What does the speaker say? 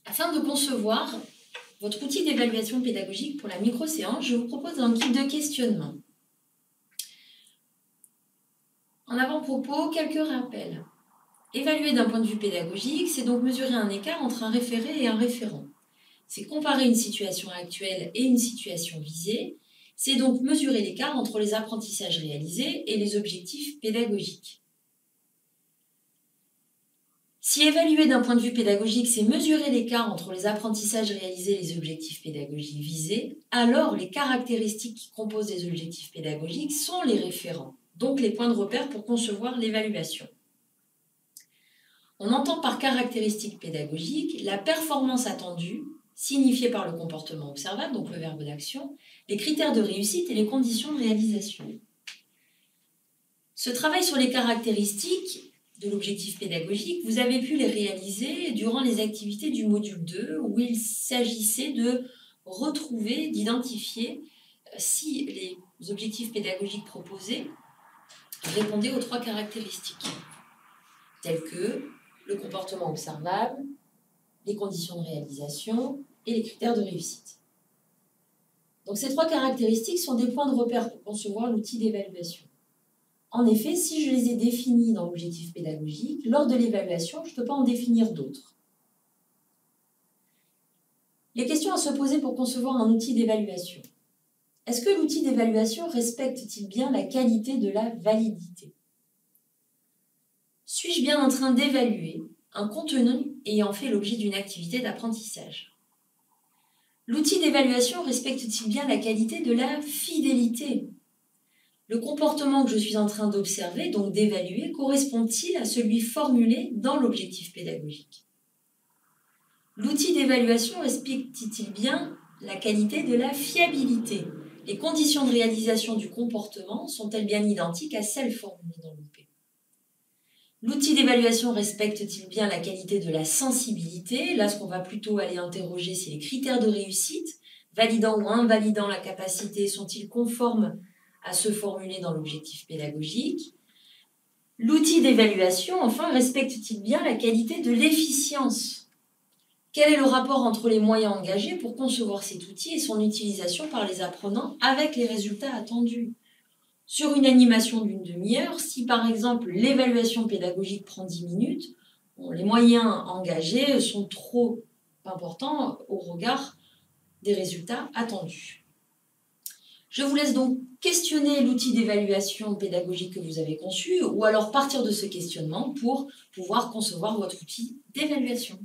Afin de concevoir votre outil d'évaluation pédagogique pour la micro-séance, je vous propose un kit de questionnement. En avant-propos, quelques rappels. Évaluer d'un point de vue pédagogique, c'est donc mesurer un écart entre un référé et un référent. C'est comparer une situation actuelle et une situation visée. C'est donc mesurer l'écart entre les apprentissages réalisés et les objectifs pédagogiques. Si évaluer d'un point de vue pédagogique, c'est mesurer l'écart entre les apprentissages réalisés et les objectifs pédagogiques visés, alors les caractéristiques qui composent les objectifs pédagogiques sont les référents, donc les points de repère pour concevoir l'évaluation. On entend par caractéristiques pédagogiques la performance attendue, signifiée par le comportement observable, donc le verbe d'action, les critères de réussite et les conditions de réalisation. Ce travail sur les caractéristiques de l'objectif pédagogique, vous avez pu les réaliser durant les activités du module 2, où il s'agissait de retrouver, d'identifier si les objectifs pédagogiques proposés répondaient aux 3 caractéristiques, telles que le comportement observable, les conditions de réalisation et les critères de réussite. Donc ces 3 caractéristiques sont des points de repère pour concevoir l'outil d'évaluation. En effet, si je les ai définis dans l'objectif pédagogique, lors de l'évaluation, je ne peux pas en définir d'autres. Les questions à se poser pour concevoir un outil d'évaluation. Est-ce que l'outil d'évaluation respecte-t-il bien la qualité de la validité? Suis-je bien en train d'évaluer un contenu ayant fait l'objet d'une activité d'apprentissage? L'outil d'évaluation respecte-t-il bien la qualité de la fidélité? Le comportement que je suis en train d'observer, donc d'évaluer, correspond-il à celui formulé dans l'objectif pédagogique? L'outil d'évaluation respecte-t-il bien la qualité de la fiabilité? Les conditions de réalisation du comportement sont-elles bien identiques à celles formulées dans l'OP? L'outil d'évaluation respecte-t-il bien la qualité de la sensibilité? Là, ce qu'on va plutôt aller interroger, c'est les critères de réussite. Validant ou invalidant la capacité, sont-ils conformes à ceux formulés dans l'objectif pédagogique? L'outil d'évaluation, enfin, respecte-t-il bien la qualité de l'efficience? Quel est le rapport entre les moyens engagés pour concevoir cet outil et son utilisation par les apprenants avec les résultats attendus? Sur une animation d'une demi-heure, si par exemple l'évaluation pédagogique prend 10 minutes, les moyens engagés sont trop importants au regard des résultats attendus. Je vous laisse donc questionner l'outil d'évaluation pédagogique que vous avez conçu ou alors partir de ce questionnement pour pouvoir concevoir votre outil d'évaluation.